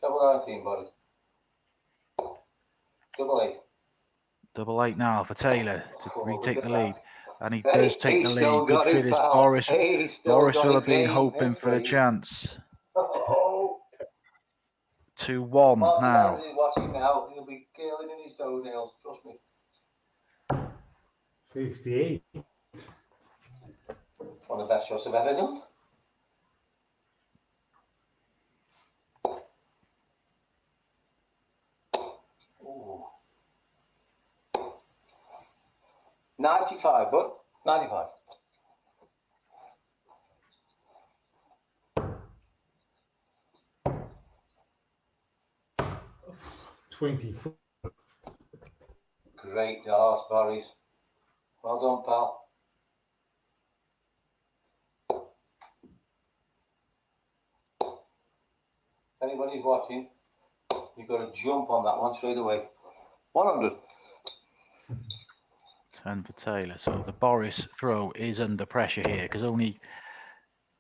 Double 19, buddy. Double 8. Double 8 now for Taylor to retake the lead. And he Hey, does take he the still lead. Good got it, finish, pal. Boris. Hey, he still Boris got will it. have been Hey, hoping for a hey. chance. Oh. 2-1 now. He's watching now. He'll be curling in his toenails. Trust me. 58. One of the best shots I've ever done. Ooh. 95, bud. 95. 24. Great darts, Boris. Well done, pal. If anybody's watching, you've got to jump on that one straight away. 100. 10 for Taylor. So the Boris throw is under pressure here because only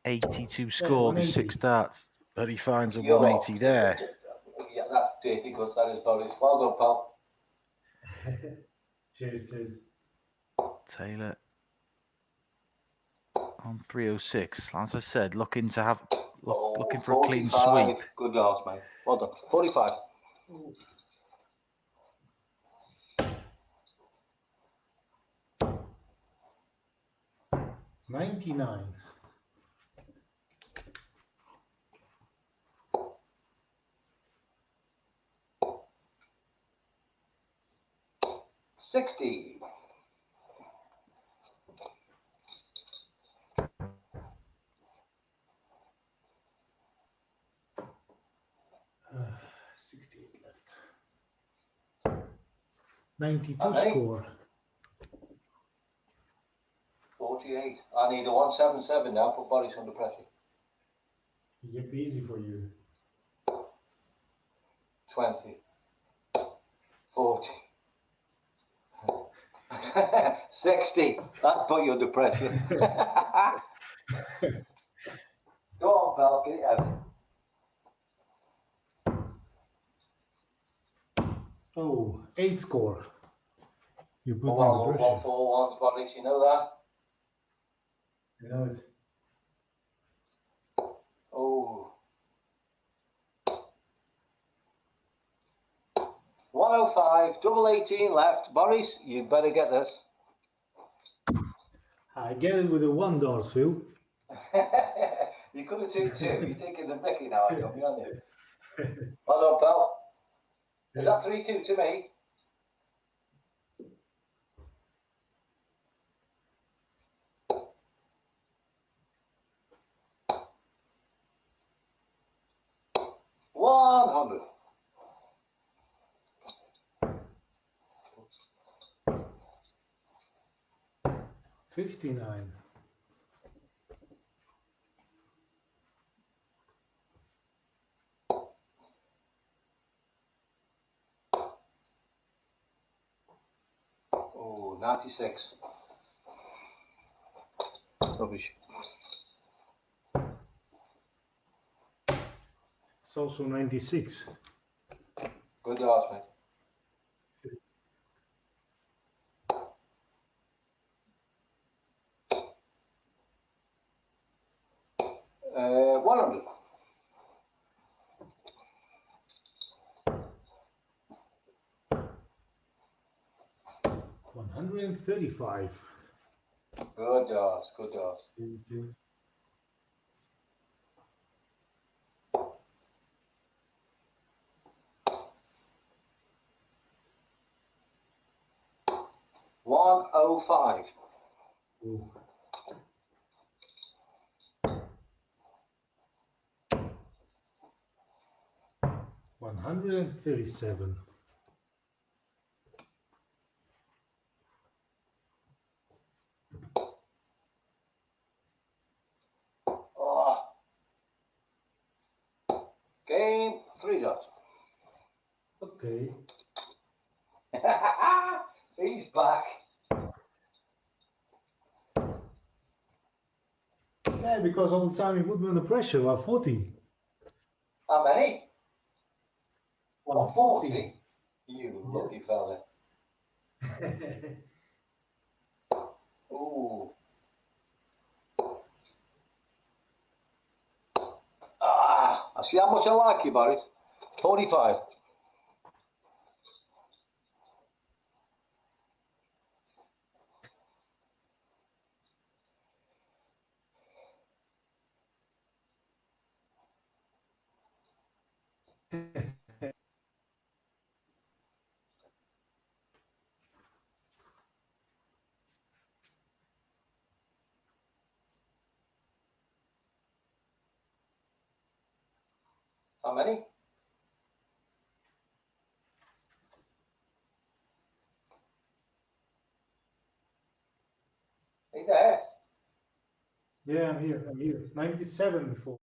82 scored with 6 darts, but he finds a 180 there. Yeah, that's dirty good. That is Boris. Well done, pal. Cheers, cheers. Taylor on 306. As I said, looking to have looking for a clean sweep. Good darts, mate. Well done. 45. $99. 60. Uh, 68 left. 92 score. 48. I need a 177 now. Put Boris under pressure. Yep, easy for you. 20. 40. 60. That's put you under pressure. Go on, pal. Get it out. Oh, 8 score. You put me Well, under pressure. 141, Boris. You know that? You know it. Oh. 105, double 18 left. Boris, you better get this. I get it with a $1, Phil. You could have taken 2. You're taking the Mickey now, I don't aren't you? Well done, pal. Is that 3-2 to me? $100. $59. Oh, 96. Rubbish. It's also 96. Good darts, mate. $100. $135. Good darts, good darts. Cheers. $105. Ooh. $137. Oh. Game 3 dots. Okay. He's back. Yeah, because all the time you put me under pressure, 40. How many? 140. You lucky fella. Ooh. Ah, I see how much I like you, Boris. 45. How many? Are you there? Yeah, I'm here. 97 before.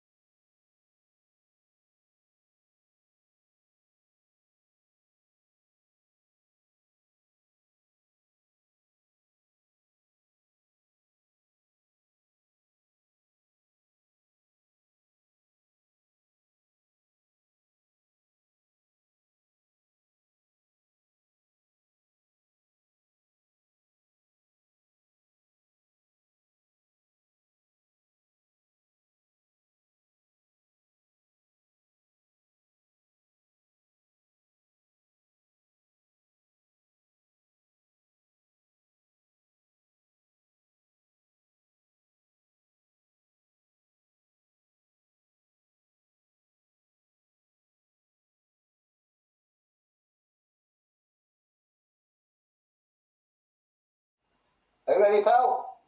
Are you ready, pal?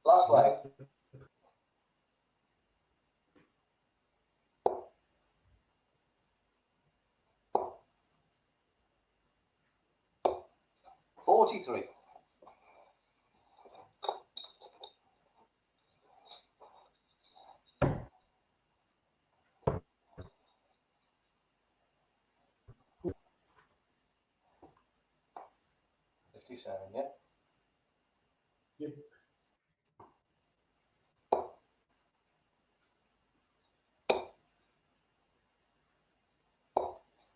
Last leg. $43. $57, yeah? Yep.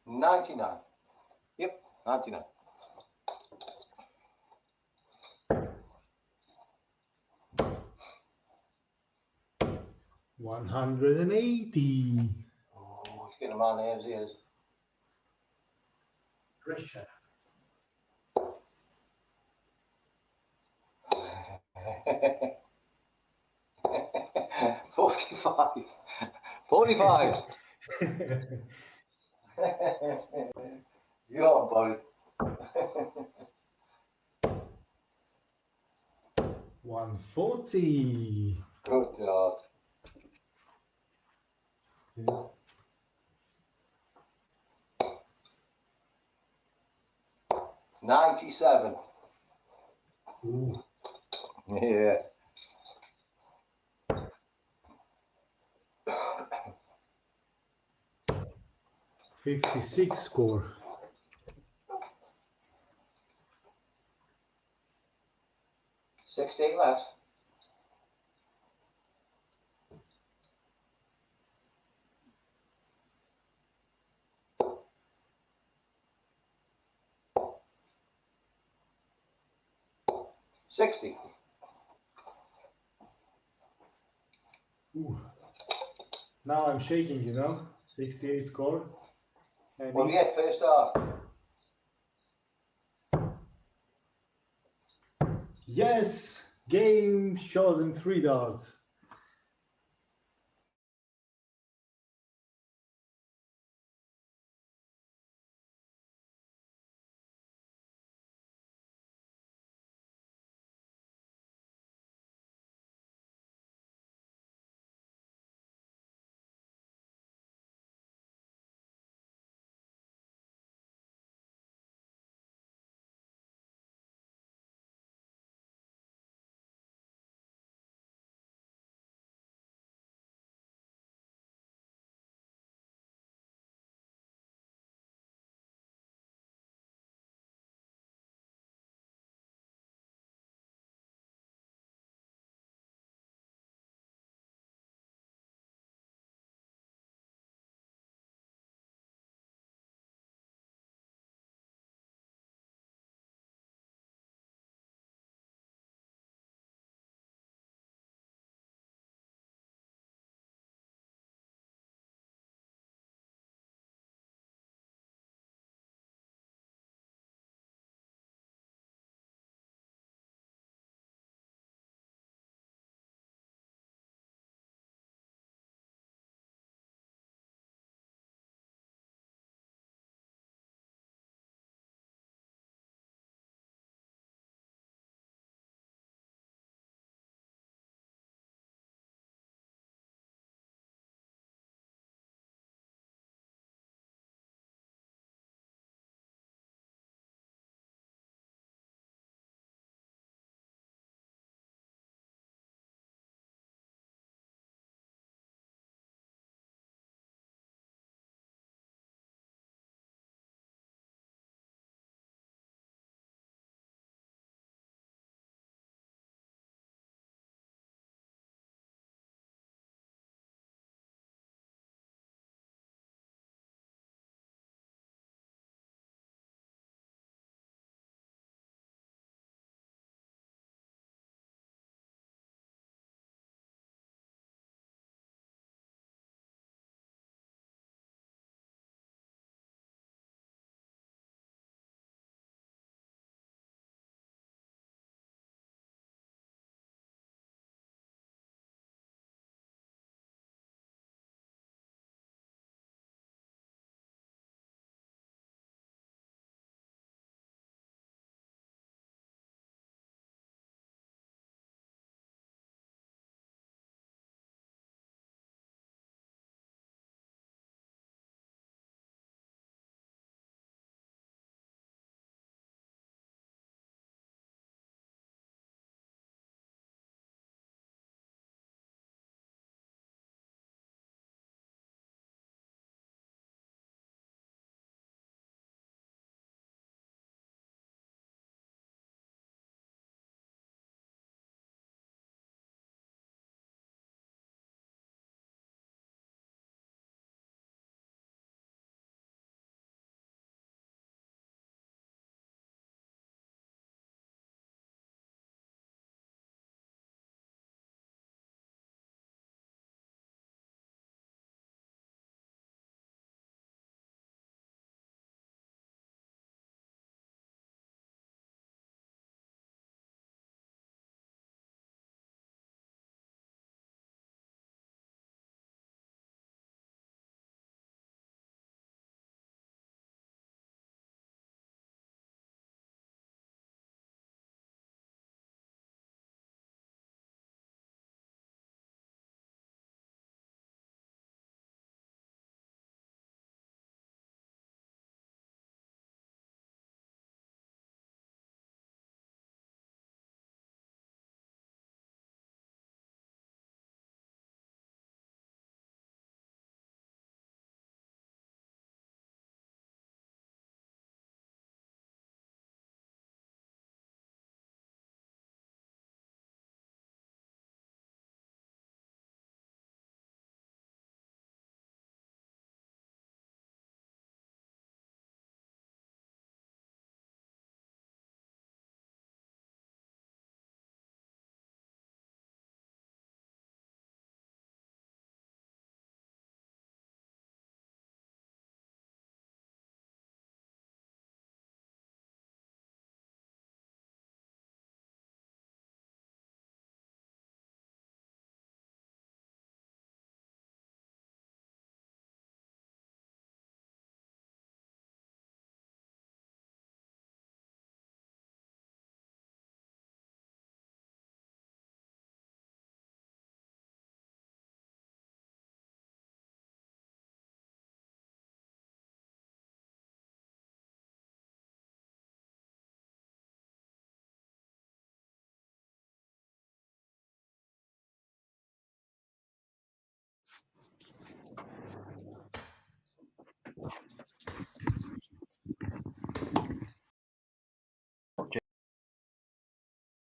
$99. Yep, 99. 180. Oh, he's getting my nerves, he is. Pressure. 45. 45. You're on, boys. 140. Good job. Yeah. $97. Ooh. Yeah. $56 score. 16 left. $60. Ooh. Now I'm shaking, you know. 68 score. What do you get first off? Yes! Game chosen 3 darts.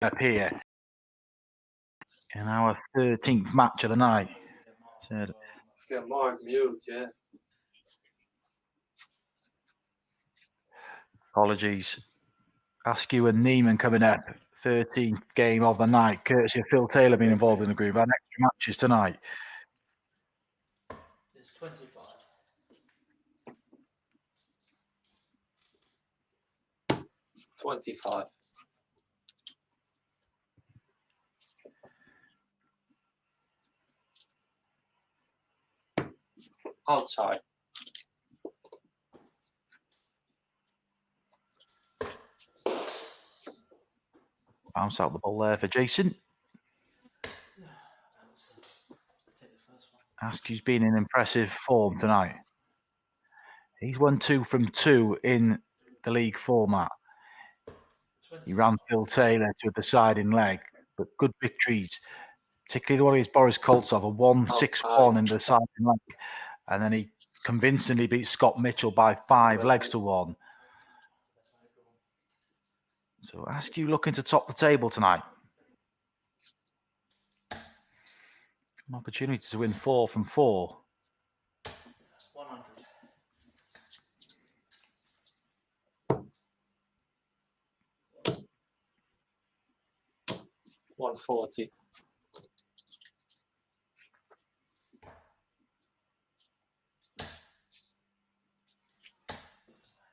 up here in our 13th match of the night. Said, Get Mark mute, yeah. apologies. Askew and Niemann coming up. 13th game of the night, courtesy of Phil Taylor being involved in the group. And extra matches tonight. It's 25. 25. Outside. Bounce out the ball there for Jason. Take the first one. Askew's been in impressive form tonight. He's won 2 from 2 in the league format. He ran Phil Taylor to a deciding leg, but good victories, particularly the one against Boris Koltsov, a 1-6-1 in the deciding leg. And then he convincingly beat Scott Mitchell by 5 legs to 1. So Askew looking to top the table tonight. An opportunity to win 4 from 4. 100. 140.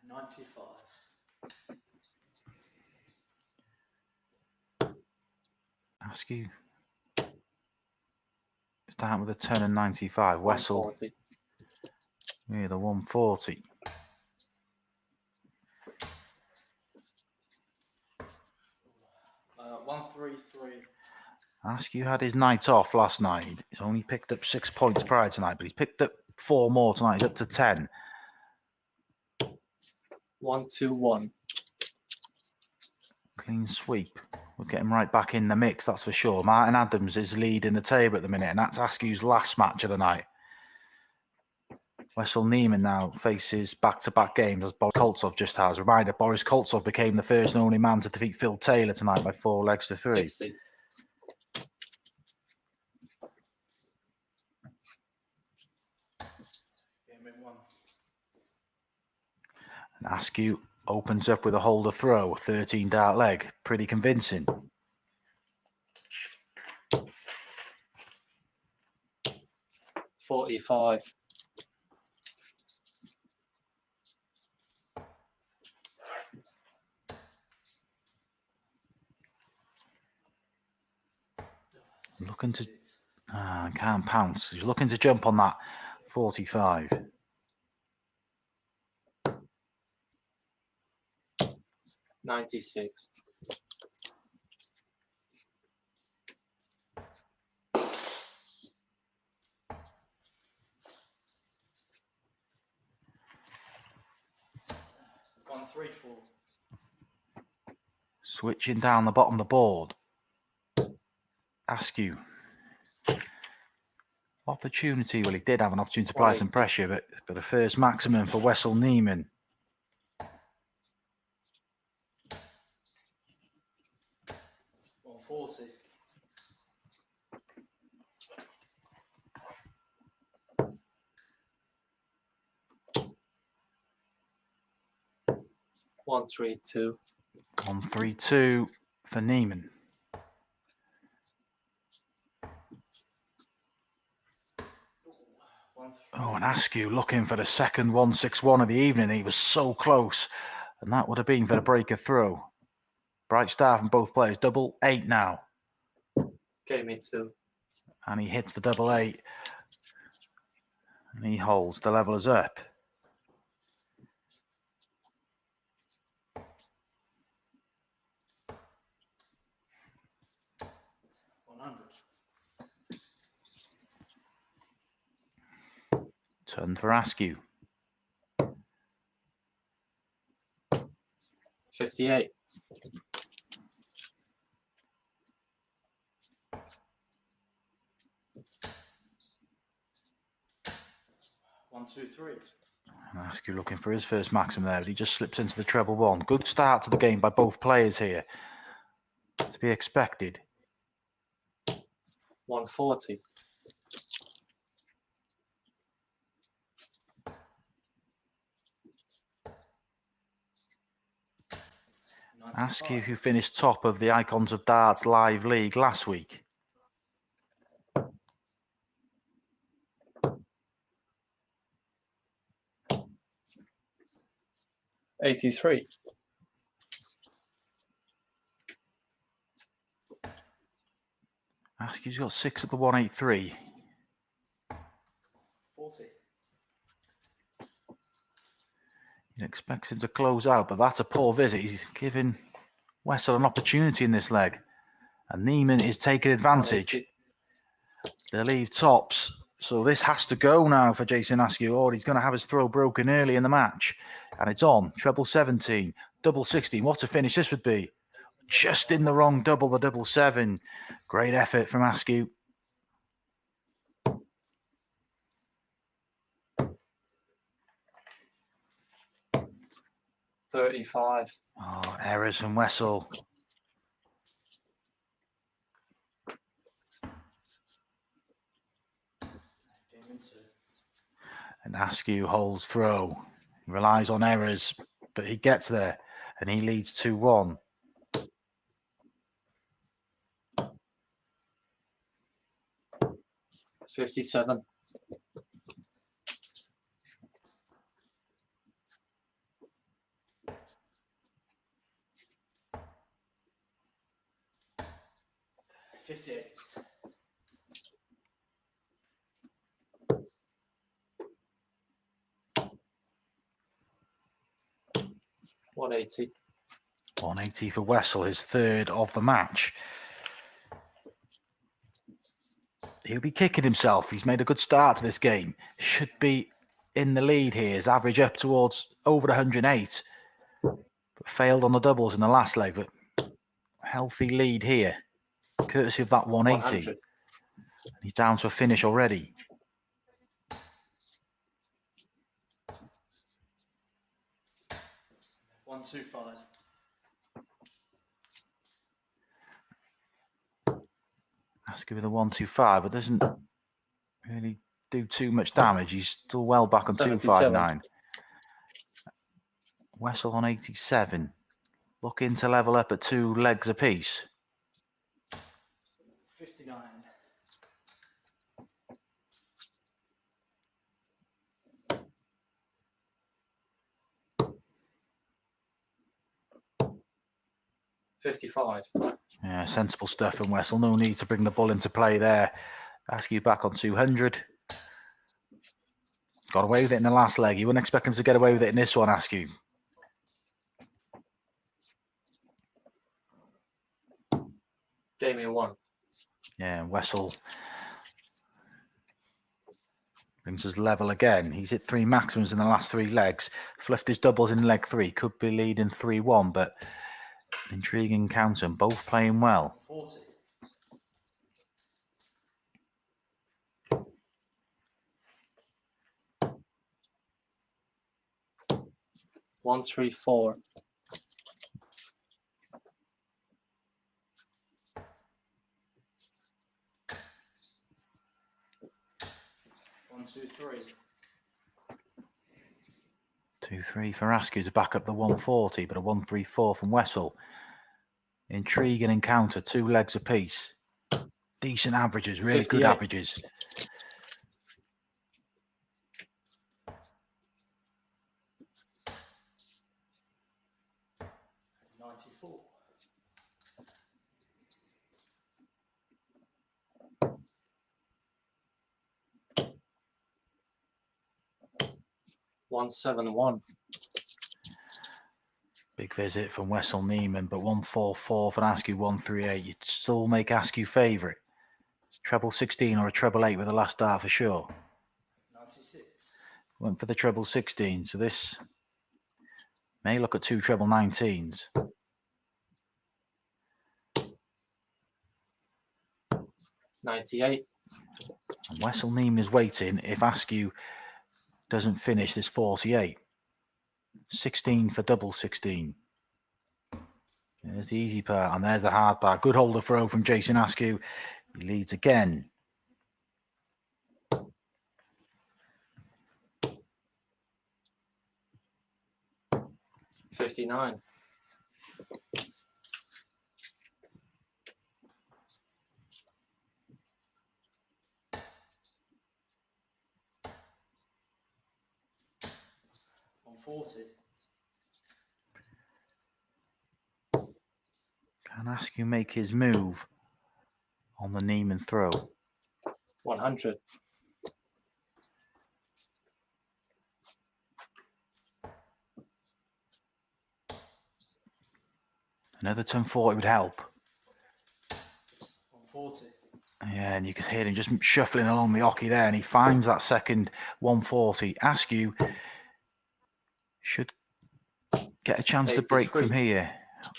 95. Askew starting with a 10 and 95. Wessel 140. with a 140. Uh, 133. Askew had his night off last night. He's only picked up 6 points prior tonight, but he's picked up 4 more tonight. He's up to 10. 121. Clean sweep. We'll get him right back in the mix, that's for sure. Martin Adams is leading the table at the minute, and that's Askew's last match of the night. Wessel Niemann now faces back-to-back games, as Boris Koltsov just has. Reminder, Boris Koltsov became the first and only man to defeat Phil Taylor tonight by 4 legs to 3. 60. Game in 1. And Askew opens up with a holder throw, 13 dart leg. Pretty convincing. $45. Looking to... can't pounce. He's looking to jump on that 45. 96. One, 3, 4. Switching down the bottom of the board. Askew. Opportunity. Well, he did have an opportunity to apply some pressure, but a first maximum for Wessel Niemann. 140. 132. 132 for Niemann. Oh, and Askew looking for the second 161 of the evening. He was so close, and that would have been for the breaker throw. Bright start from both players. Double 8 now. Game in 2. And he hits the double 8. And he holds. The level is up. Turn for Askew. 58. 1, 2, 3. And Askew looking for his first maximum there, but he just slips into the treble 1. Good start to the game by both players here. To be expected. 140. Askew, who finished top of the Icons of Darts Live League last week. $83. Askew's got 6 at the 183. 40. He expects him to close out, but that's a poor visit. He's giving Wessel an opportunity in this leg. And Niemann is taking advantage. 180. They leave tops. So this has to go now for Jason Askew, or he's going to have his throw broken early in the match. And it's on. Treble 17, double 16. What a finish this would be. Just in the wrong double, the double 7. Great effort from Askew. $35. Oh, errors from Wessel. Game into. And Askew holds throw. He relies on errors, but he gets there. And he leads 2-1. $57. $58. $180. 180 for Wessel, his third of the match. He'll be kicking himself. He's made a good start to this game. Should be in the lead here. His average up towards over 108. But failed on the doubles in the last leg. But healthy lead here. Courtesy of that 180. 100. He's down to a finish already. $125. Askew with a 125, but doesn't really do too much damage. He's still well back on 259. Wessel on 87. Looking to level up at 2 legs apiece. 59. $55. Yeah, sensible stuff from Wessel. No need to bring the ball into play there. Askew back on 200. Got away with it in the last leg. You wouldn't expect him to get away with it in this one, Askew. Gave me 1. Yeah, Wessel brings us level again. He's hit 3 maximums in the last 3 legs. Fluffed his doubles in leg 3. Could be leading 3-1, but an intriguing counter. Both playing well. 40. $134. $123. 2-3 for Askew to back up the 140, but a 134 from Wessel. Intriguing encounter, 2 legs apiece. Decent averages, really 58. good averages. $94. $171. Big visit from Wessel Niemann, but 144 for Askew, 138. You'd still make Askew favourite. Treble 16 or a treble 8 with the last dart for sure. 96. Went for the treble 16, so this may look at 2 treble 19s. $98. And Wessel Niemann is waiting if Askew doesn't finish this 48. 16 for double 16. There's the easy part, and there's the hard part. Good holder throw from Jason Askew. He leads again. $59. $140. Can Askew make his move on the Niemann throw? 100. Another turn 40 would help. 140. Yeah, and you can hear him just shuffling along the hockey there, and he finds that second 140. Askew should get a chance to break 83. from here.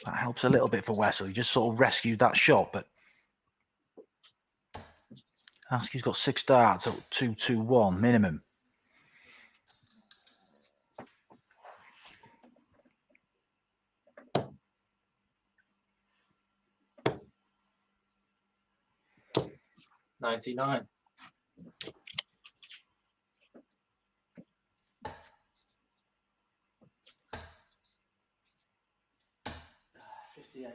That helps a little bit for Wessel. He just sort of rescued that shot, but Askew's got 6 darts at 2-2-1 minimum. $99. $58.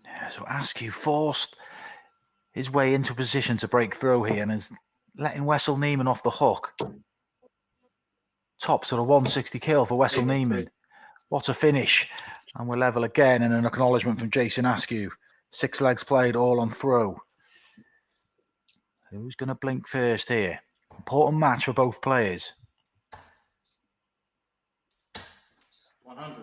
Yeah, so Askew forced his way into a position to break through here and is letting Wessel Niemann off the hook. Top sort of 160 kill for Wessel Niemann. What a finish. And we're level again, and an acknowledgement from Jason Askew. 6 legs played, all on throw. Who's going to blink first here? Important match for both players. 100.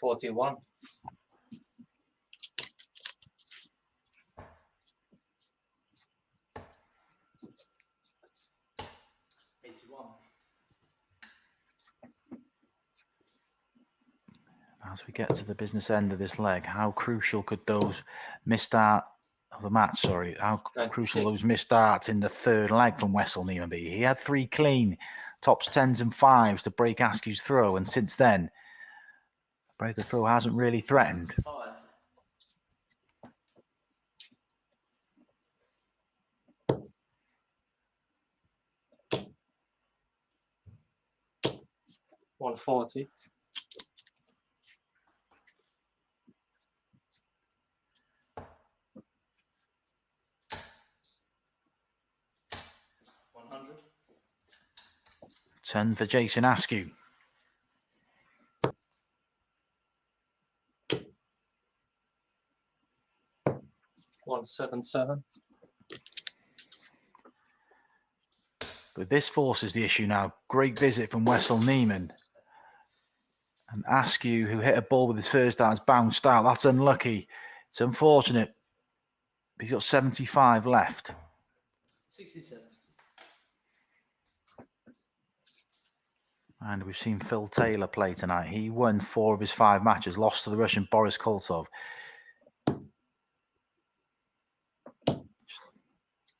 $41. As we get to the business end of this leg, how crucial could those misstart of the match, how 96. crucial those misstarts in the third leg from Wessel Niemann be? He had 3 clean tops, 10s and 5s to break Askew's throw, and since then, breaker throw hasn't really threatened. 5. $140. $100. 10 for Jason Askew. $177. But this forces the issue now. Great visit from Wessel Niemann. And Askew, who hit a ball with his first dart, has bounced out. That's unlucky. It's unfortunate. He's got 75 left. 67. And we've seen Phil Taylor play tonight. He won 4 of his 5 matches, lost to the Russian Boris Koltov.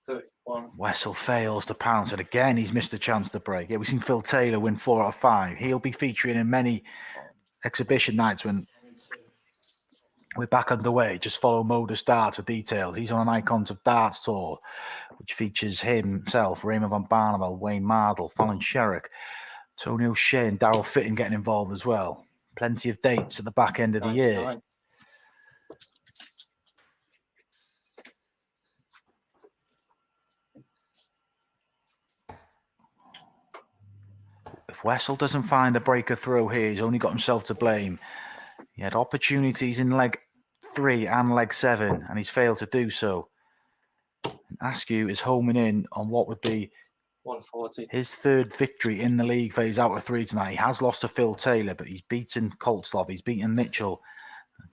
31. Wessel fails to pounce, and again he's missed a chance to break. Yeah, we've seen Phil Taylor win 4 out of 5. He'll be featuring in many exhibition nights when 22. we're back underway. Just follow MODUS Darts for details. He's on an Icons of Darts tour, which features himself, Raymond van Barneveld, Wayne Mardle, Fallon Sherrick, Tony O'Shea and Darryl Fitton getting involved as well. Plenty of dates at the back end of the year. 99. If Wessel doesn't find a breaker throw here, he's only got himself to blame. He had opportunities in leg 3 and leg 7, and he's failed to do so. And Askew is homing in on what would be 140. his 3rd victory in the league for his out of 3 tonight. He has lost to Phil Taylor, but he's beaten Koltov, he's beaten Mitchell.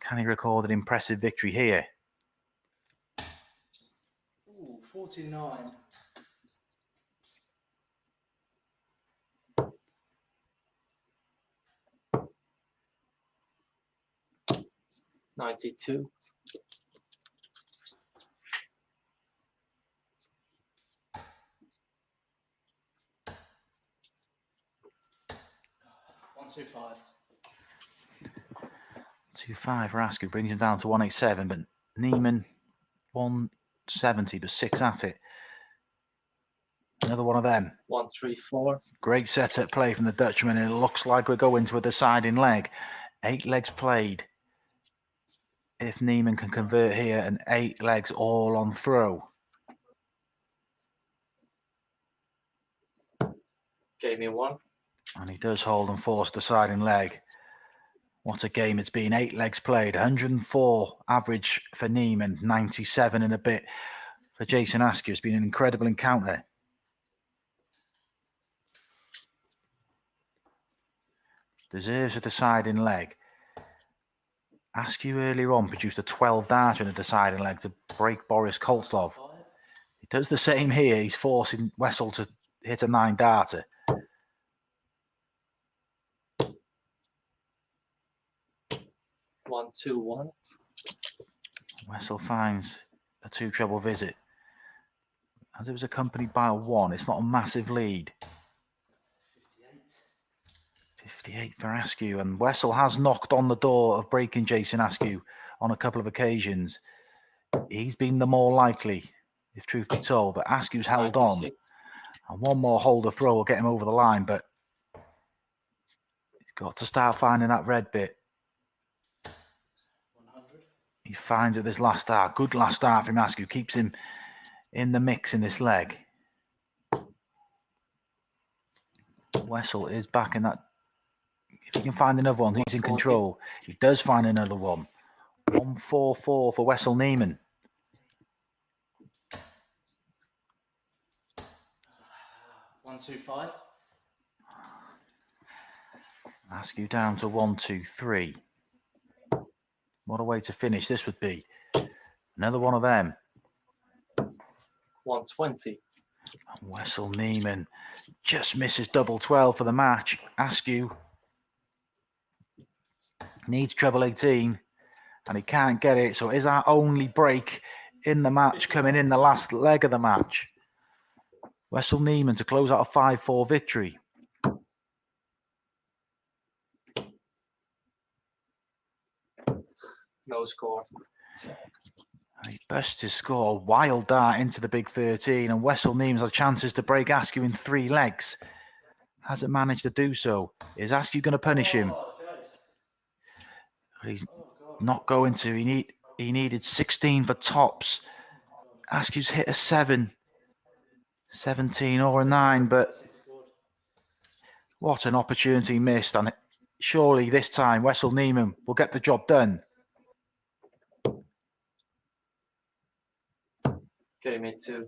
Can he record an impressive victory here? Ooh, 49. $92. 125. 2-5 for Askew brings him down to 187, but Niemann 170, but 6 at it. Another one of them. 134. Great setup play from the Dutchman, and it looks like we're going to a deciding leg. 8 legs played. If Niemann can convert here, and 8 legs all on throw. Gave me 1. And he does hold and force deciding leg. What a game it's been. 8 legs played. 104 average for Niemann. 97 and a bit for Jason Askew. It's been an incredible encounter. Deserves a deciding leg. Askew earlier on produced a 12 darter in a deciding leg to break Boris Koltsov. He does the same here. He's forcing Wessel to hit a 9 darter. One, two, one. Wessel finds a 2 treble visit. As it was accompanied by a 1, it's not a massive lead. 58 for Askew, and Wessel has knocked on the door of breaking Jason Askew on a couple of occasions. He's been the more likely, if truth be told, but Askew's held 96. on. And one more holder throw will get him over the line, but he's got to start finding that red bit. 100. He finds it this last start. Good last start from Askew. Keeps him in the mix in this leg. Wessel is back in that. If he can find another one, he's in control. He does find another one. 144 for Wessel Niemann. 125. Askew down to 123. What a way to finish this would be. Another one of them. 120. And Wessel Niemann just misses double 12 for the match. Askew needs treble 18 and he can't get it. So it is our only break in the match coming in the last leg of the match. Wessel Niemann to close out a 5-4 victory. No score. And he busts his score, a wild dart into the big 13, and Wessel Niemann's had chances to break Askew in 3 legs. Hasn't managed to do so. Is Askew going to punish him? He's not going to. He needed 16 for tops. Askew's hit a 7, 17 or a 9, but what an opportunity missed. And surely this time Wessel Niemann will get the job done. Gave me 2.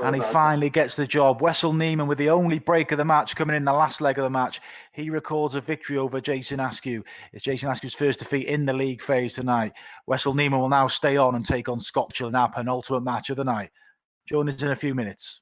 And he finally gets the job. Wessel Niemann with the only break of the match coming in the last leg of the match. He records a victory over Jason Askew. It's Jason Askew's first defeat in the league phase tonight. Wessel Niemann will now stay on and take on Scott Chill in our penultimate match of the night. Join us in a few minutes.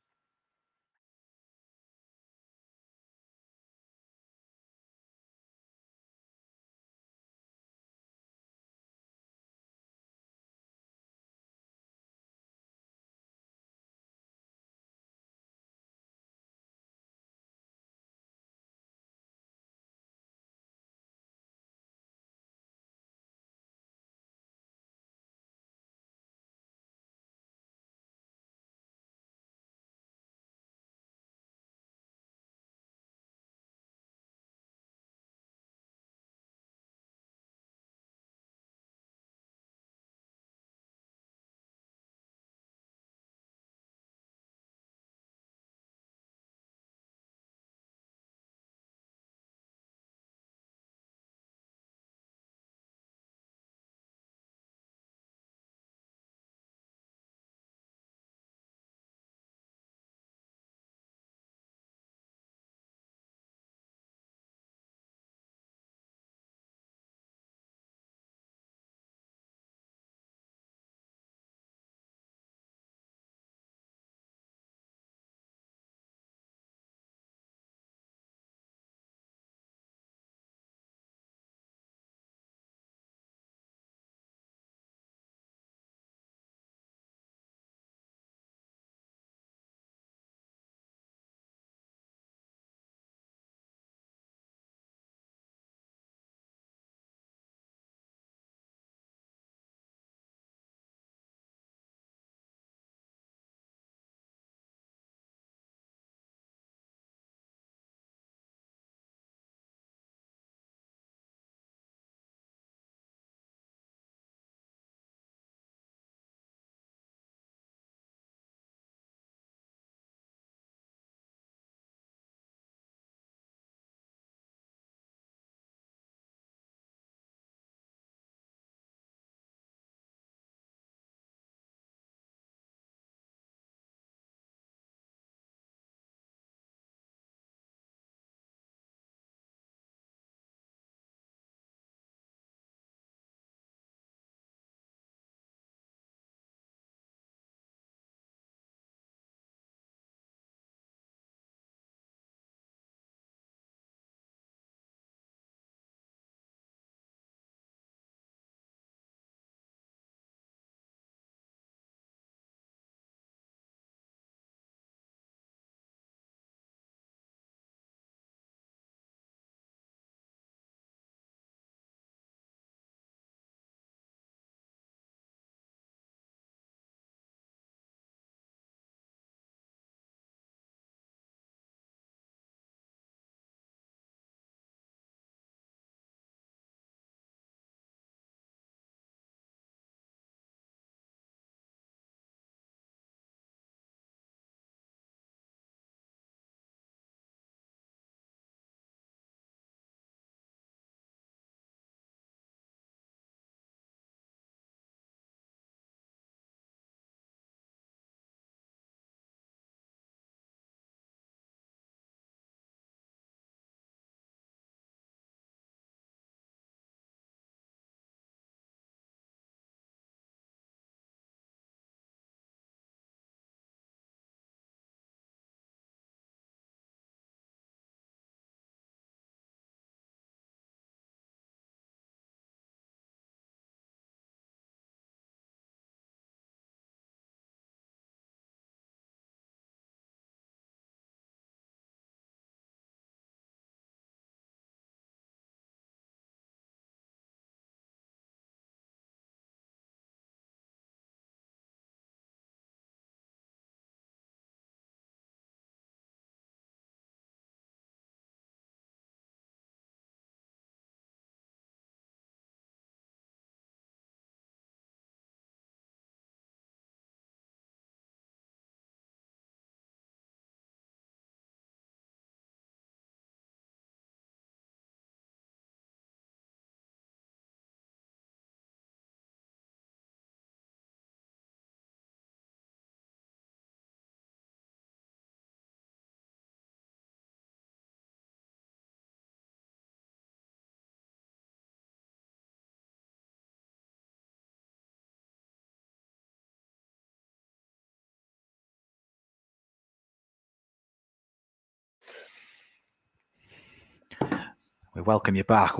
We welcome you back.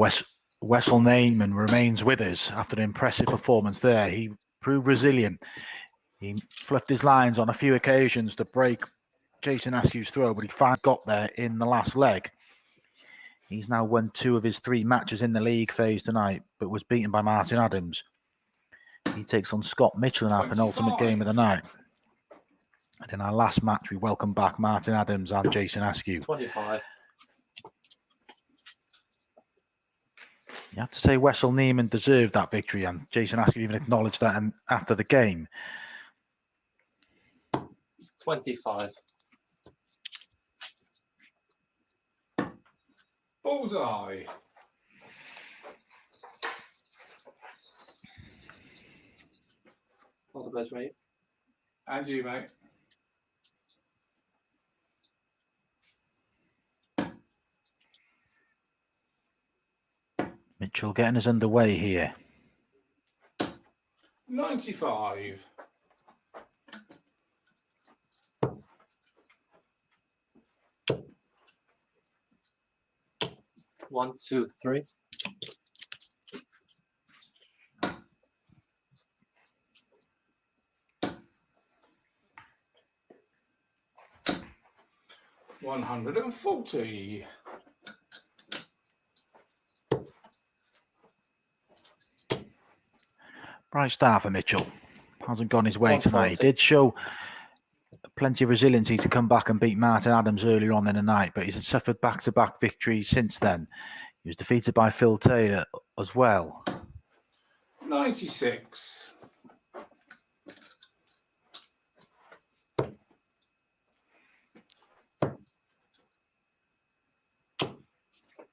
Wessel Niemann remains with us after an impressive performance there. He proved resilient. He fluffed his lines on a few occasions to break Jason Askew's throw, but he finally got there in the last leg. He's now won 2 of his 3 matches in the league phase tonight, but was beaten by Martin Adams. He takes on Scott Mitchell in our penultimate game of the night. And in our last match, we welcome back Martin Adams and Jason Askew. 25. You have to say Wessel Niemann deserved that victory, and Jason Askew even acknowledged that after the game. 25. Bullseye. All the best, mate. And you, mate. Mitchell getting us underway here. 95. One, two, three. $140. Bright start for Mitchell. Hasn't gone his way tonight. He 140. did show plenty of resiliency to come back and beat Martin Adams earlier on in the night, but he's suffered back-to-back victories since then. He was defeated by Phil Taylor as well. 96.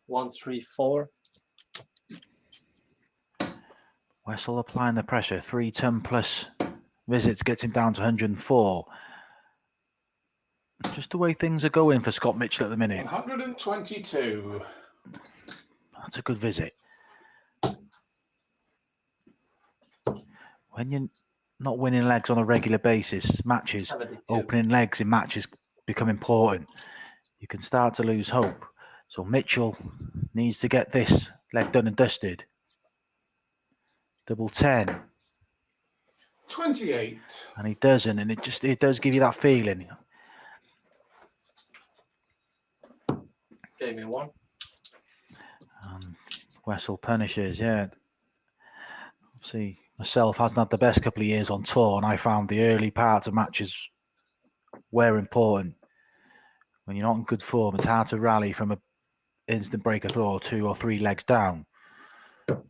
One, three, four. Wessel applying the pressure. 3-ton plus visits gets him down to 104. Just the way things are going for Scott Mitchell at the minute. 122. That's a good visit. When you're not winning legs on a regular basis, matches, 72. opening legs in matches become important. You can start to lose hope. So Mitchell needs to get this leg done and dusted. Double 10. 28. And he doesn't, and it does give you that feeling. Gave me one. Wessel punishes, yeah. See, myself hasn't had the best couple of years on tour, and I found the early parts of matches were important. When you're not in good form, it's hard to rally from an instant breaker throw or 2 or 3 legs down.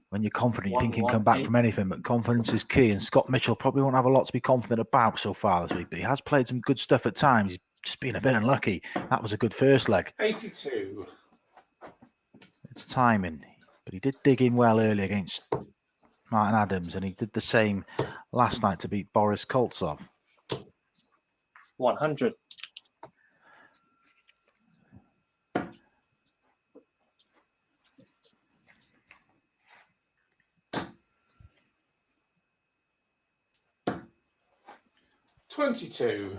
When you're confident, you think you can come back from anything, but confidence is key. And Scott Mitchell probably won't have a lot to be confident about so far this week, but he has played some good stuff at times. He's just been a bit unlucky. That was a good first leg. 82. It's timing, but he did dig in well early against Martin Adams, and he did the same last night to beat Boris Koltsov. 100. $22.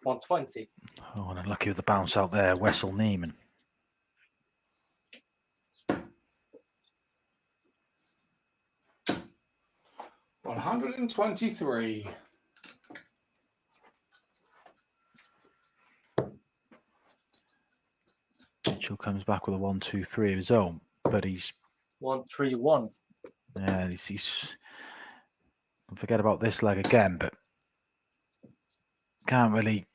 120. Oh, and unlucky with the bounce out there, Wessel Niemann. $123. Mitchell comes back with a 1-2-3 of his own, but he's 131. he's don't forget about this leg again, but can't really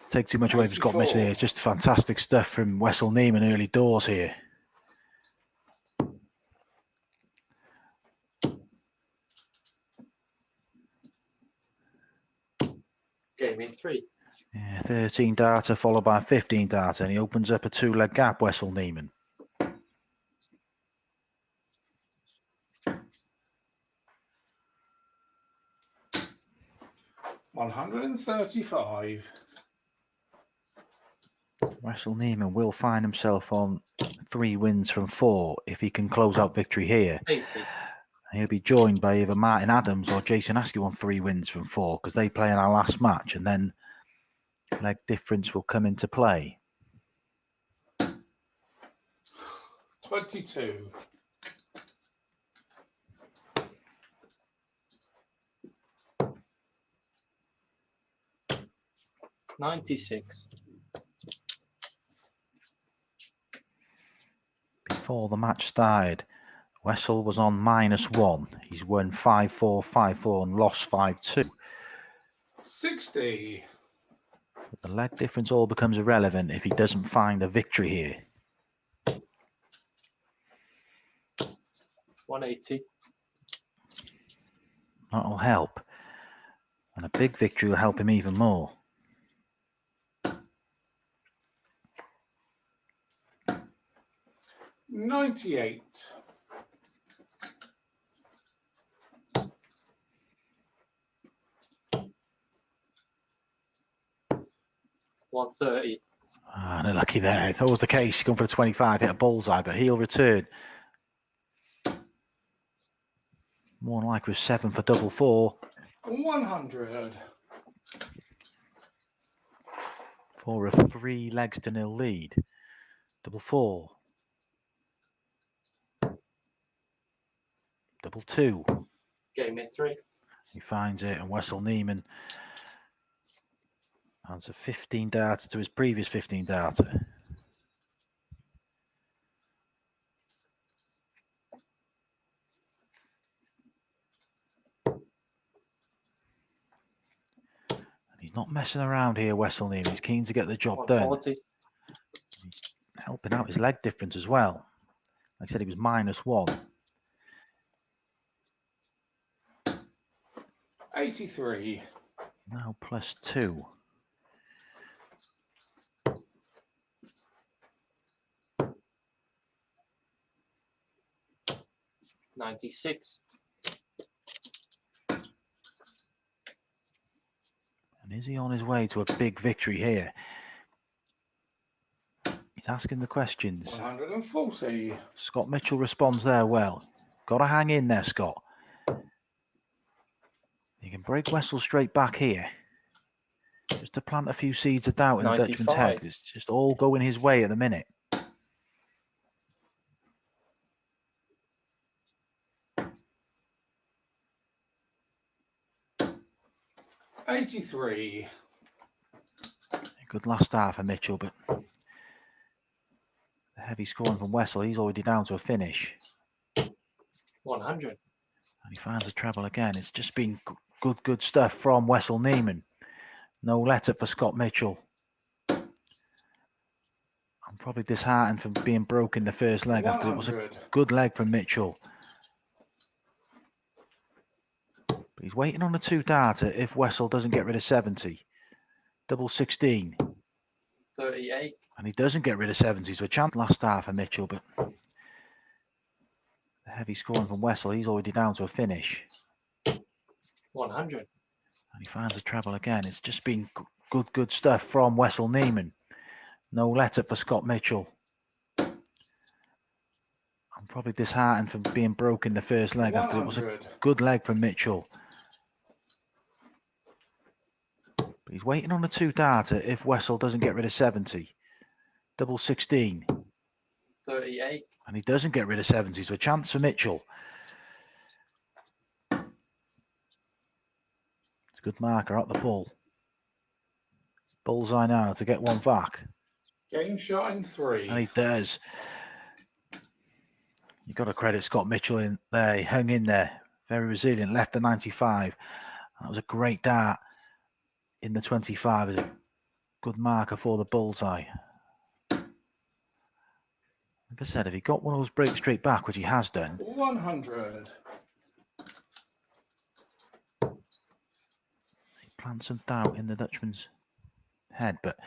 take too much away from Scott Mitchell here. It's just fantastic stuff from Wessel Niemann early doors here. Gave me 3. Yeah, 13 darter followed by 15 darter, and he opens up a 2-leg gap, Wessel Niemann. $135. Wessel Niemann will find himself on 3 wins from 4 if he can close out victory here. 80. He'll be joined by either Martin Adams or Jason Askew on 3 wins from 4 because they play in our last match, and then leg difference will come into play. 22. $96. Before the match started, Wessel was on -1. He's won 5-4, 5-4 and lost 5-2. 60. But the leg difference all becomes irrelevant if he doesn't find a victory here. 180. That'll help. And a big victory will help him even more. $98. 130. No lucky there. If that was the case, he's gone for a 25, hit a bullseye, but he'll return. More like with 7 for double 4. 100. 4 of 3 legs to nil lead. Double 4. Double 2. Gave me 3. He finds it, and Wessel Niemann adds a 15 darter to his previous 15 darter. And he's not messing around here, Wessel Niemann. He's keen to get the job done. 140. Helping out his leg difference as well. Like I said, he was -1. 83. Now +2. $96. And is he on his way to a big victory here? He's asking the questions. 140. Scott Mitchell responds there well. Got to hang in there, Scott. You can break Wessel straight back here. Just to plant a few seeds of doubt in the Dutchman's head. 95. It's just all going his way at the minute. $83. A good last half for Mitchell, but the heavy scoring from Wessel, he's already down to a finish. 100. And he finds a treble again. It's just been good stuff from Wessel Niemann. No let up for Scott Mitchell. I'm probably disheartened from being broken the first leg after it was a 100. good leg from Mitchell. But he's waiting on a 2 darter if Wessel doesn't get rid of 70. Double 16. 38. And he doesn't get rid of 70, so a chance last half for Mitchell, but the heavy scoring from Wessel, he's already down to a finish. 100. And he finds a treble again. It's just been good stuff from Wessel Niemann. No let up for Scott Mitchell. I'm probably disheartened from being broken the first leg after it was a 100. good leg from Mitchell. But he's waiting on a 2 darter if Wessel doesn't get rid of 70. Double 16. 38. And he doesn't get rid of 70, so a chance for Mitchell. It's a good marker at the bull. Bullseye now to get one back. Game shot in 3. And he does. You've got to credit Scott Mitchell in there. He hung in there. Very resilient. Left the 95. That was a great dart in the 25. It's a good marker for the bullseye. Like I said, if he got one of those breaks straight back, which he has done, 100. he plants some doubt in the Dutchman's head. But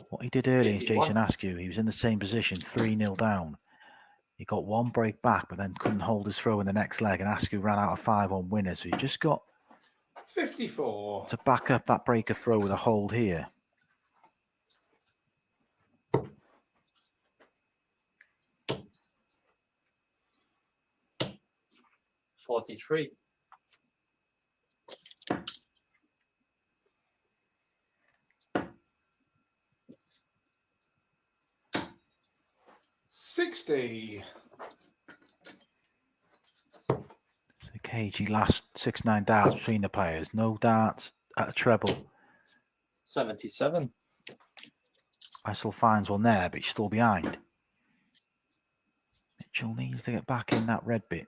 what he did earlier is 81. Jason Askew. He was in the same position, 3-0 down. He got one break back, but then couldn't hold his throw in the next leg, and Askew ran out of 5 on winner. So he just got 54. to back up that breaker throw with a hold here. 43. $60. The cagey last 6-9 darts between the players. No darts at a treble. 77. Wessel finds one there, but he's still behind. Mitchell needs to get back in that red bit.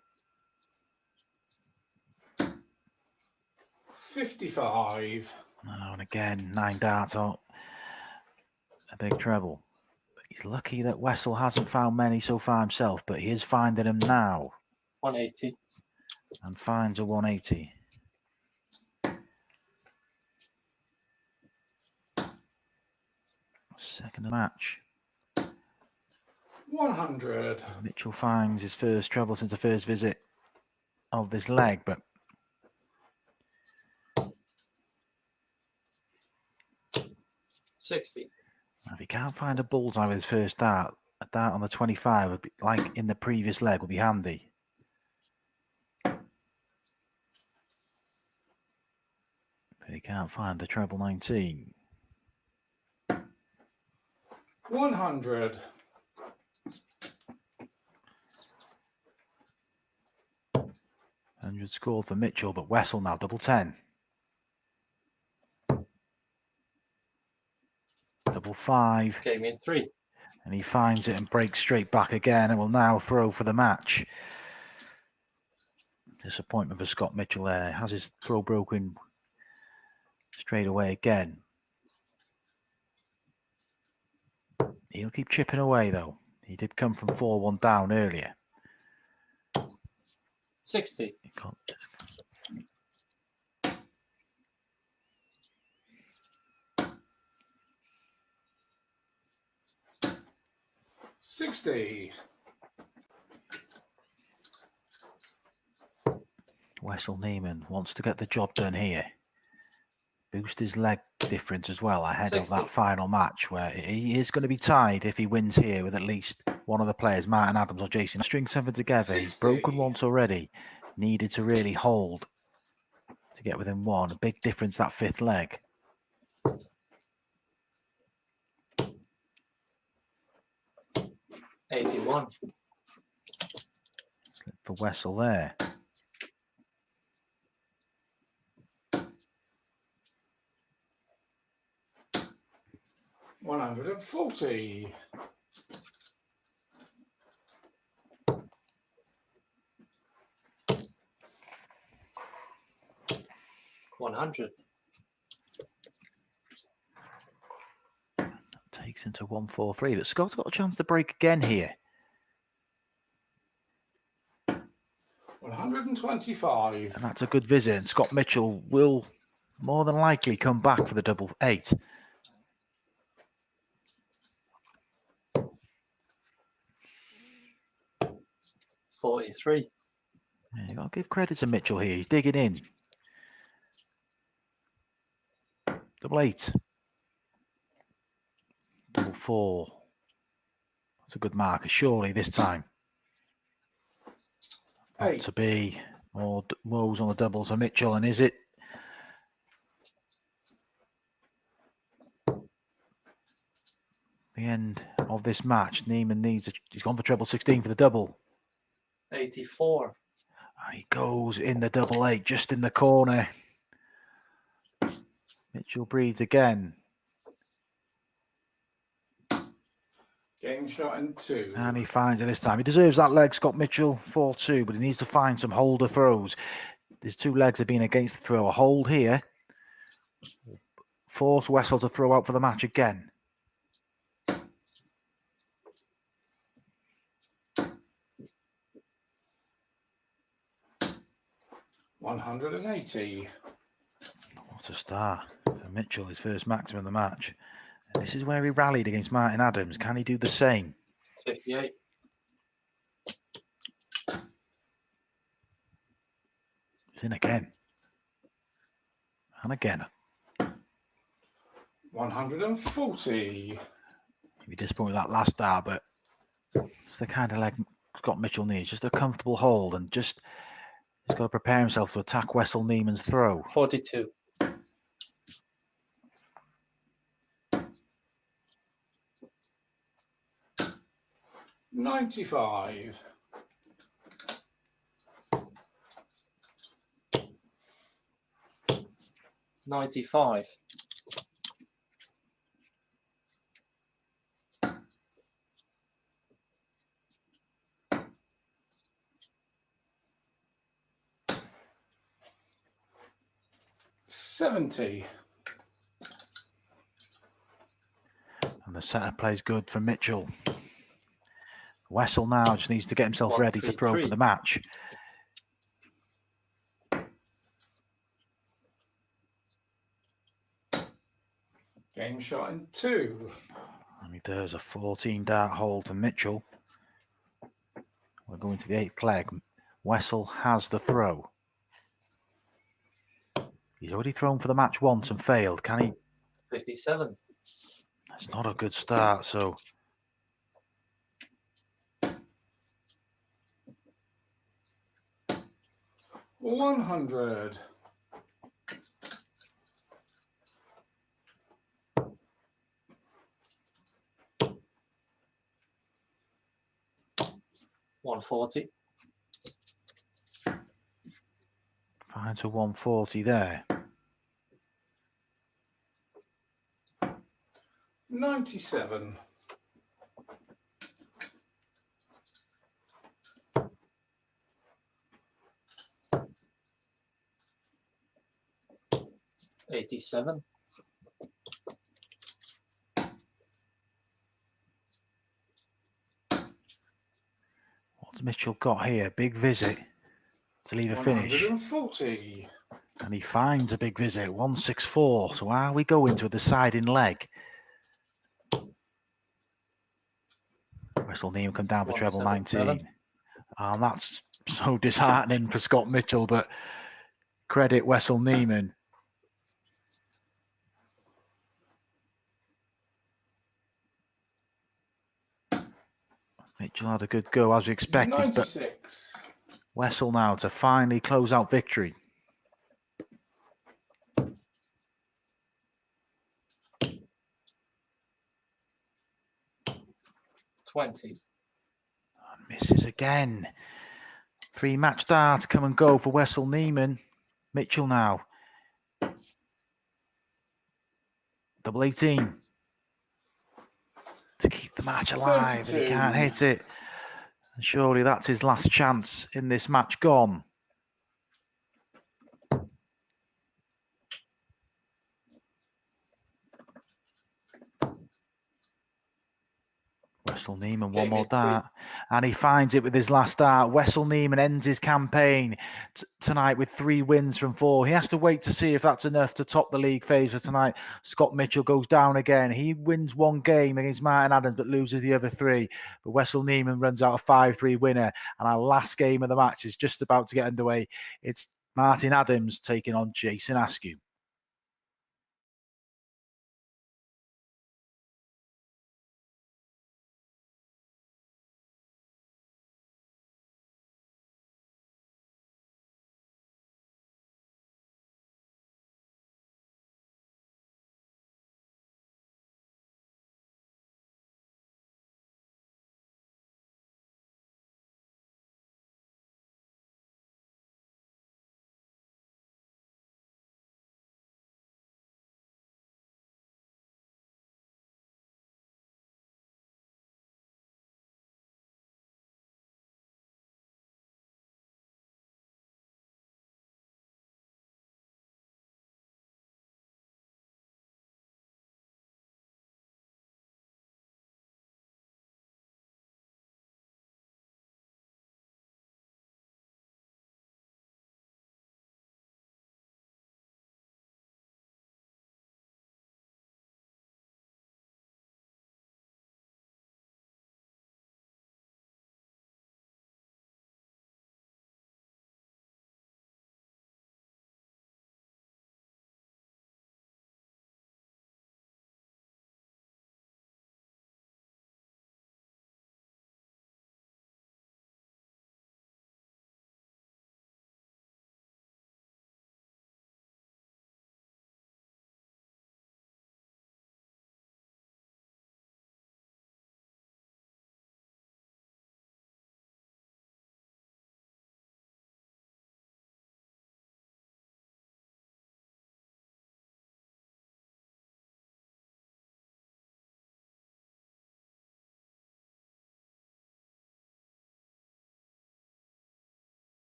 55. Oh, and again, 9 darts out. A big treble. But he's lucky that Wessel hasn't found many so far himself, but he is finding them now. 180. And finds a 180. Second match. 100. Mitchell finds his first treble since the first visit of this leg, but 60. if he can't find a bullseye with his first dart, a dart on the 25 would be, like in the previous leg, would be handy. But he can't find the treble 19. 100. 100 scored for Mitchell, but Wessel now double 10. Double 5. Game in 3. And he finds it and breaks straight back again and will now throw for the match. Disappointment for Scott Mitchell there. Has his throw broken straight away again. He'll keep chipping away though. He did come from 4-1 down earlier. 60. He got 60. Wessel Niemann wants to get the job done here. Boost his leg difference as well ahead of 60. that final match where he is going to be tied if he wins here with at least one of the players, Martin Adams or Jason. String something together. He's 60. broken once already. Needed to really hold to get within one. A big difference that fifth leg. $81. For Wessel there. $140. 100. Takes into 143, but Scott's got a chance to break again here. 125. And that's a good visit. And Scott Mitchell will more than likely come back for the double 8. $43. Yeah, you got to give credit to Mitchell here. He's digging in. Double 8. Double 4. That's a good marker, surely this time. Not 8. to be. More woes on the doubles for Mitchell, and is it? The end of this match. Niemann needs he's gone for treble 16 for the double. 84. And he goes in the double 8, just in the corner. Mitchell breathes again. Game shot in 2. And he finds it this time. He deserves that leg, Scott Mitchell, 4-2, but he needs to find some holder throws. His 2 legs have been against the throw. A hold here. Force Wessel to throw out for the match again. 180. What a start for Mitchell, his first maximum of the match. And this is where he rallied against Martin Adams. Can he do the same? 58. He's in again. And again. 140. Maybe disappointed with that last start, but it's the kind of leg Scott Mitchell needs. Just a comfortable hold and just He's got to prepare himself to attack Wessel Niemann's throw. 42. 95. 95. 70. And the setup plays good for Mitchell. Wessel now just needs to get himself ready to throw for 133. the match. Game shot in 2. And he does a 14 dart hole to Mitchell. We're going to the 8th leg. Wessel has the throw. He's already thrown for the match once and failed. Can he? 57. That's not a good start, so 100. 140. finds a 140 there. 97. 87. What's Mitchell got here? Big visit to leave a finish. 140. And he finds a big visit, 164. So are we going to a deciding leg? Wessel Niemann come down for treble 19. And that's so disheartening for Scott Mitchell, but credit Wessel Niemann. Mitchell had a good go as we expected, 96. but Wessel now to finally close out victory. $20. Misses again. 3 match darts come and go for Wessel Niemann. Mitchell now. Double 18. To keep the match alive, and he can't 32. hit it. And surely that's his last chance in this match gone. Wessel Niemann, one Game more in 3. dart. And he finds it with his last dart. Wessel Niemann ends his campaign tonight with 3 wins from 4. He has to wait to see if that's enough to top the league phase for tonight. Scott Mitchell goes down again. He wins 1 game against Martin Adams, but loses the other 3. But Wessel Niemann runs out a 5-3 winner. And our last game of the match is just about to get underway. It's Martin Adams taking on Jason Askew.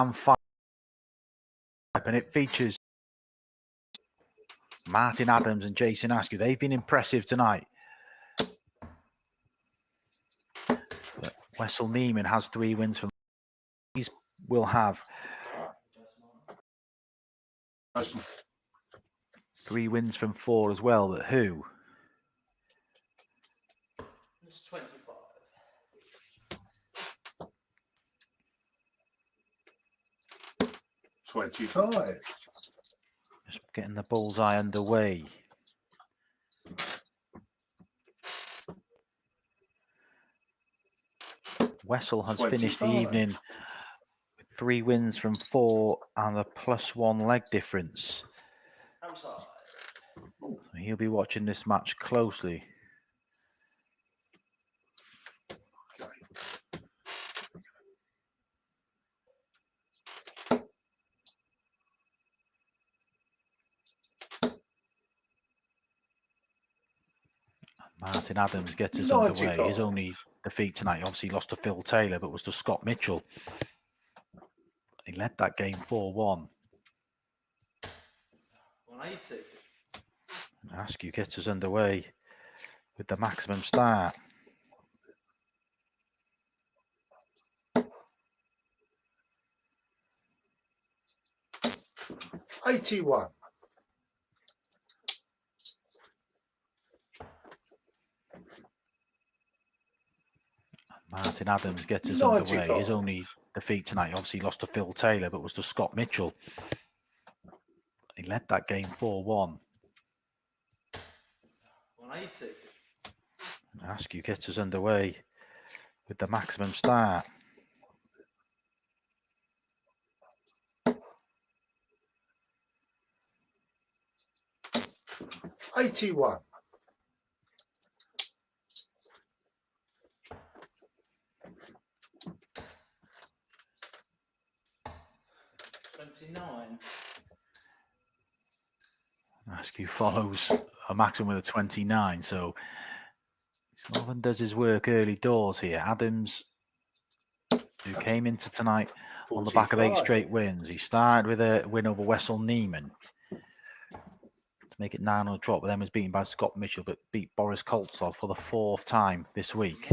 and 5. And it features Martin Adams and Jason Askew. They've been impressive tonight. But Wessel Niemann has 3 wins from. These will have 3 wins from 4 as well. But who? It's 25. Just getting the bullseye underway. Wessel has finished the evening with 3 wins from 4 and a +1 leg difference. Outside. So he'll be watching this match closely. Martin Adams gets us underway. His only defeat tonight, obviously lost to Phil Taylor, but was to Scott Mitchell. He led that game 4-1. 180. Askew gets us underway with the maximum start. Martin Adams gets us underway. His only defeat tonight, obviously lost to Phil Taylor, but was to Scott Mitchell. He led that game 4-1. 180. Askew gets us underway with the maximum start. Askew follows a maximum with a 29, so Sullivan does his work early doors here. Adams, who came into tonight on the back of 8 straight wins. He started with a win over Wessel Niemann to make it 9 on the trot, but then was beaten by Scott Mitchell, but beat Boris Koltsov for the 4th time this week.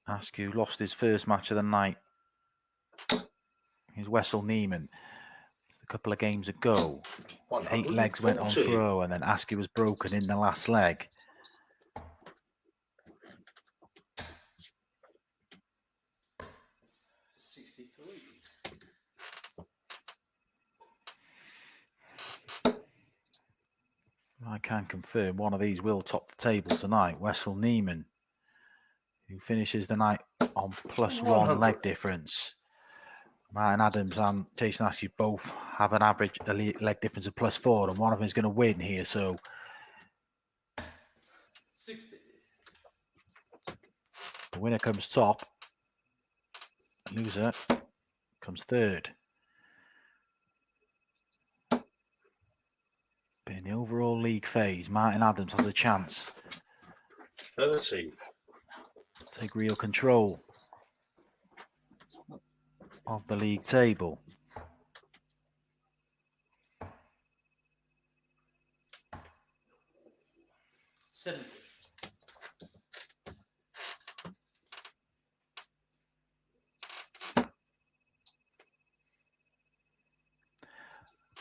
Askew lost his first match of the night. Here's Wessel Niemann a couple of games ago. 8 legs went on throw, and then Askew was broken in the last leg. I can confirm one of these will top the table tonight. Wessel Niemann, who finishes the night on +1 leg difference. Martin Adams and Jason Askew both have an average leg difference of +4, and one of them is going to win here. So 60. the winner comes top, the loser comes 3rd. But in the overall league phase, Martin Adams has a chance 30. to take real control of the league table.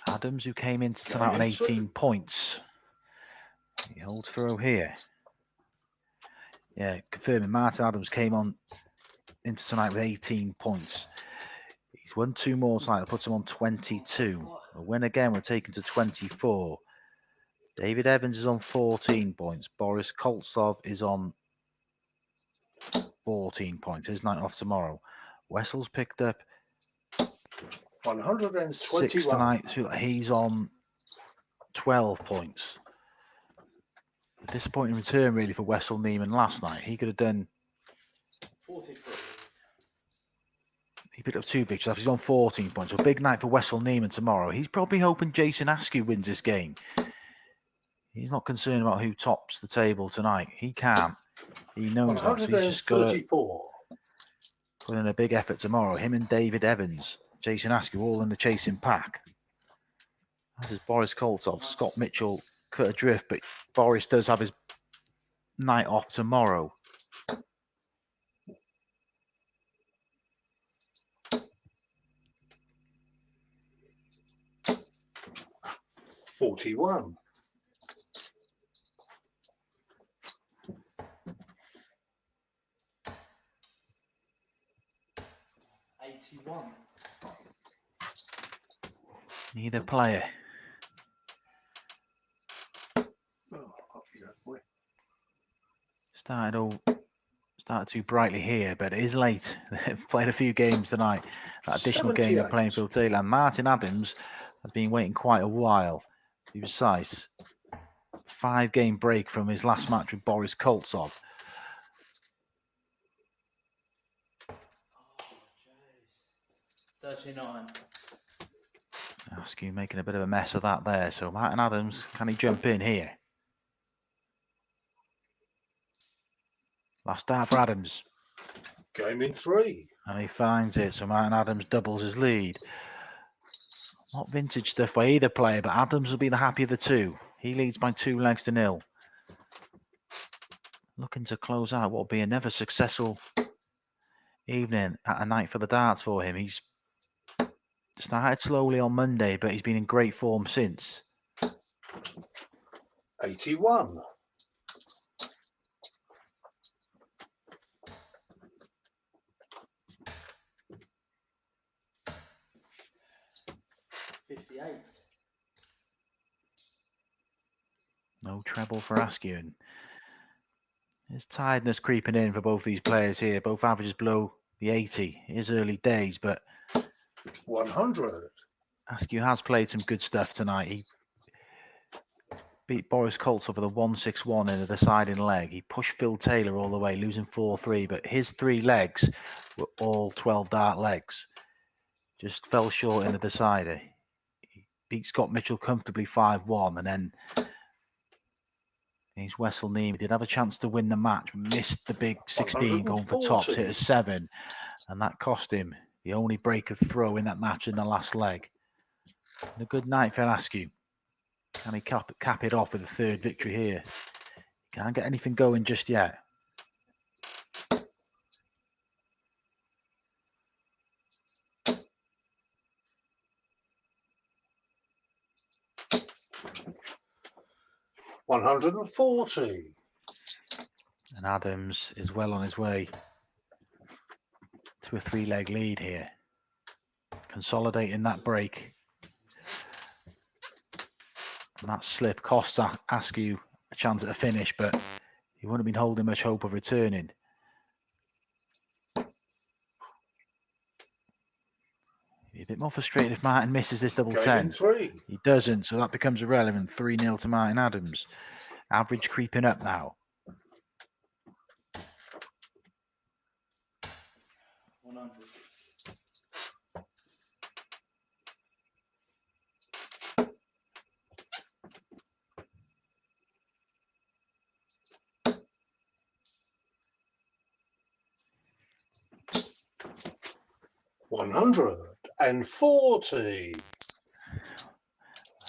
Adams, who came into tonight on 18 points. He holds throw here. Yeah, confirming Martin Adams came on into tonight with 18 points. He's won 2 more tonight. That puts him on 22. A win again will take him to 24. David Evans is on 14 points. Boris Koltsov is on 14 points. His night off tomorrow. Wessel's picked up 6 tonight. So he's on 12 points. A disappointing return really for Wessel Niemann last night. He could have done 43. He picked up 2 victories. He's on 14 points. So a big night for Wessel Niemann tomorrow. He's probably hoping Jason Askew wins this game. He's not concerned about who tops the table tonight. He can't. He knows that, so he's just got to 134. put in a big effort tomorrow. Him and David Evans, Jason Askew, all in the chasing pack. As is Boris Koltsov. Scott Mitchell cut adrift, but Boris does have his night off tomorrow. $41. 81. Neither player. Oh, up you go, boy. Started too brightly here, but it is late. They've played a few games tonight. That additional game they're 78. playing Phil Taylor. And Martin Adams has been waiting quite a while, to be precise. 5-game break from his last match with Boris Koltsov. Oh, jeez. 39. Askew making a bit of a mess of that there. So Martin Adams, can he jump in here? Last start for Adams. Game in 3. And he finds it. So Martin Adams doubles his lead. Not vintage stuff by either player, but Adams will be the happy of the two. He leads by 2 legs to 0. Looking to close out what will be another successful evening at a night for the darts for him. He's started slowly on Monday, but he's been in great form since. 81. 58. No treble for Askew. And there's tiredness creeping in for both these players here. Both averages below the 80. It is early days, but 100. Askew has played some good stuff tonight. He beat Boris Koltsov with a 1-6-1 in the deciding leg. He pushed Phil Taylor all the way, losing 4-3, but his 3 legs were all 12 dart legs. Just fell short in the decider. He beat Scott Mitchell comfortably 5-1, and then he's Wessel Niemann. He did have a chance to win the match, missed the big 16 going for tops, hit a 7, and that cost him the only break of throw in that match in the last leg. And a good night for Askew. Can he cap it off with a 3rd victory here? Can't get anything going just yet. $140. And Adams is well on his way to a 3-leg lead here. Consolidating that break. And that slip costs Askew a chance at a finish, but he wouldn't have been holding much hope of returning. Be a bit more frustrated if Martin misses this double Game 10. in 3. He doesn't, so that becomes irrelevant. 3-0 to Martin Adams. Average creeping up now. 100. 140.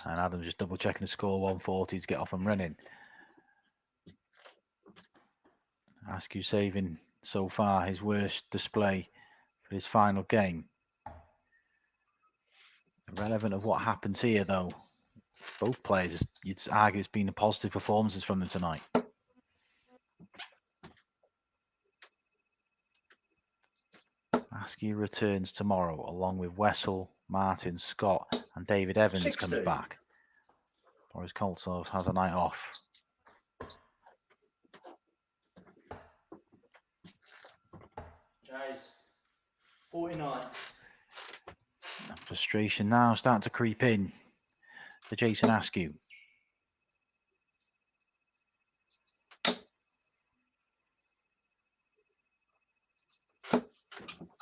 And Adams just double checking the score, 140 to get off and running. Askew saving so far his worst display for his final game. Irrelevant of what happens here, though. Both players, you'd argue, it's been a positive performances from them tonight. Askew returns tomorrow, along with Wessel, Martin, Scott, and David Evans 60. comes back. Boris Koltsov has a night off. Jays. 49. Frustration now starting to creep in for Jason Askew.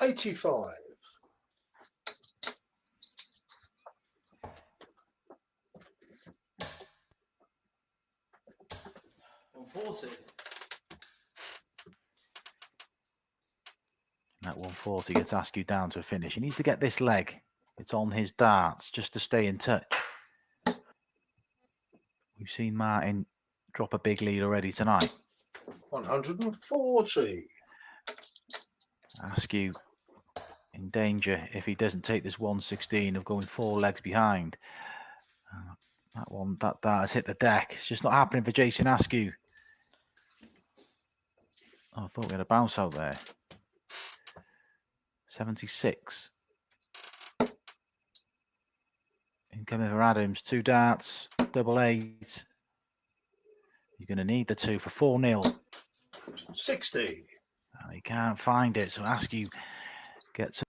$85. 140. At 140 gets Askew down to a finish. He needs to get this leg. It's on his darts just to stay in touch. We've seen Martin drop a big lead already tonight. 140. Askew in danger if he doesn't take this 116 of going 4 legs behind. That dart has hit the deck. It's just not happening for Jason Askew. Oh, I thought we had a bounce out there. 76. Incoming for Adams. 2 darts, double 8. You're going to need the 2 for 4-0. 60. And he can't find it, so Askew gets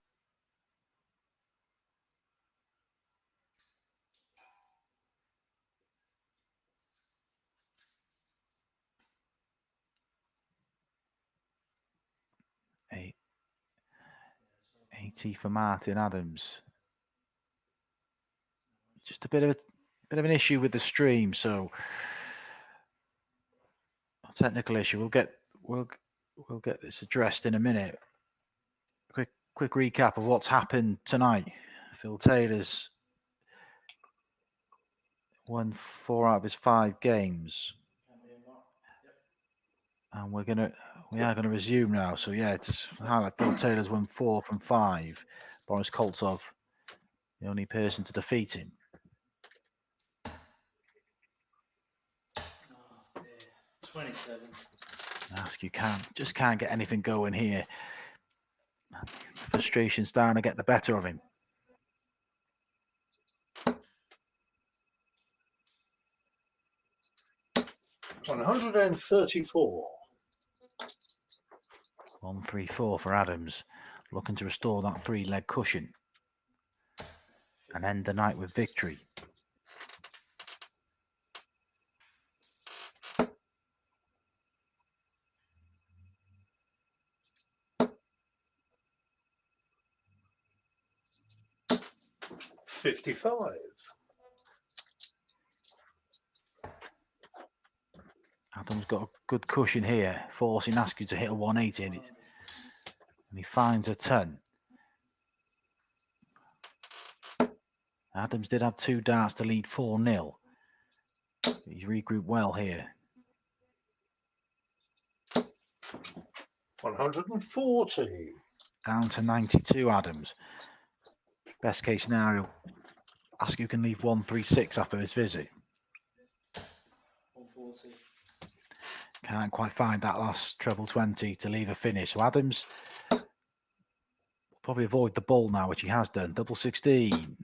80 for Martin Adams. Just a bit of an issue with the stream, so a technical issue. We'll get this addressed in a minute. Quick recap of what's happened tonight. Phil Taylor's won 4 out of his 5 games. And we are gonna resume now. So yeah, just highlight Phil Taylor's won 4 from 5. Boris Koltsov, the only person to defeat him. Oh, dear. 27. Askew just can't get anything going here. Frustration's starting to get the better of him. 134. 134 for Adams, looking to restore that 3-leg cushion and end the night with victory. $55. Adams got a good cushion here, forcing Askew to hit a 180, and he finds a 10. Adams did have 2 darts to lead 4-0. He's regrouped well here. 140. Down to 92, Adams. Best case scenario, Askew can leave 136 after this visit. 140. Can't quite find that last treble 20 to leave a finish. So Adams will probably avoid the ball now, which he has done. Double 16.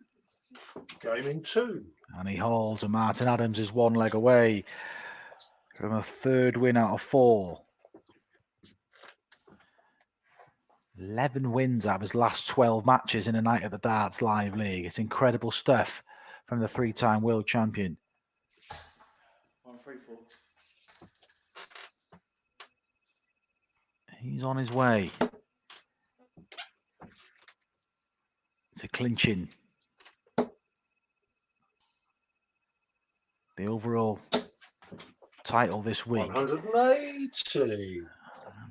Game in 2. And he holds, and Martin Adams is 1 leg away from a 3rd win out of 4. 11 wins out of his last 12 matches in a night at the Darts Live League. It's incredible stuff from the 3-time world champion. 134. He's on his way to clinching the overall title this week. 180.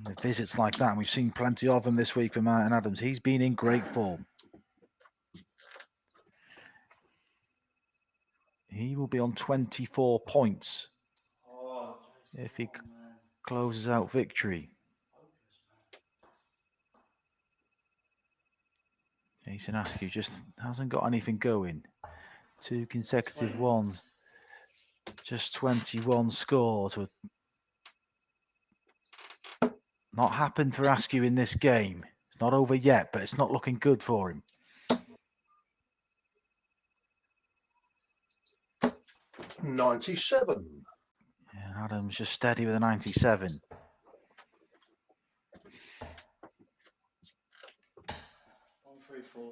With visits like that, and we've seen plenty of them this week for Martin Adams. He's been in great form. He will be on 24 points Oh, if he Jason, oh, man. closes out victory. Jason Askew just hasn't got anything going. 2 consecutive ones. Just 21 score to not happened for Askew in this game. It's not over yet, but it's not looking good for him. 97. Yeah, Adams just steady with a 97. 134.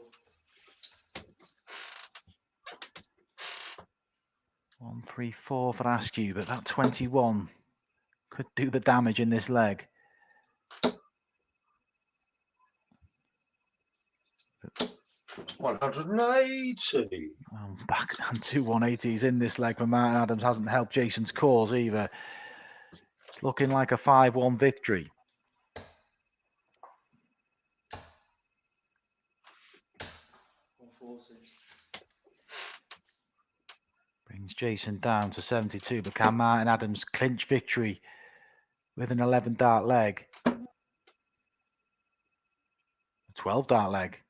134 for Askew, but that 21 could do the damage in this leg. 180. Back down to 180s in this leg for Martin Adams hasn't helped Jason's cause either. It's looking like a 5-1 victory. 140. Brings Jason down to 72, but can Martin Adams clinch victory with an 11 dart leg? A 12 dart leg.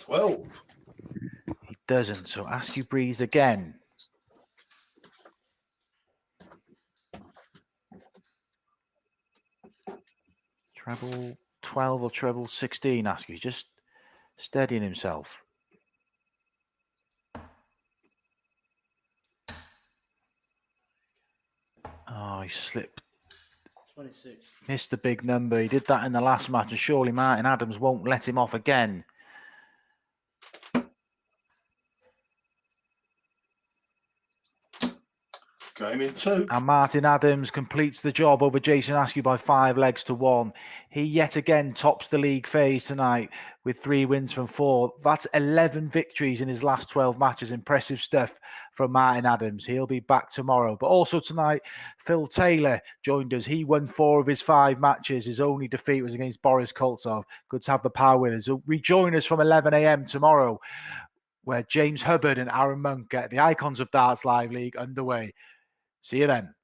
12. He doesn't, so Askew breathes again. Treble 12 or treble 16, Askew. He's just steadying himself. Oh, he slipped. 26. Missed the big number. He did that in the last match, and surely Martin Adams won't let him off again. Game in 2. And Martin Adams completes the job over Jason Askew by 5 legs to 1. He yet again tops the league phase tonight with 3 wins from 4. That's 11 victories in his last 12 matches. Impressive stuff from Martin Adams. He'll be back tomorrow. But also tonight, Phil Taylor joined us. He won 4 of his 5 matches. His only defeat was against Boris Koltsov. Good to have the power with us. So rejoin us from 11 a.m. tomorrow, where James Hubbard and Aaron Monk get the Icons of Darts Live League underway. See you then.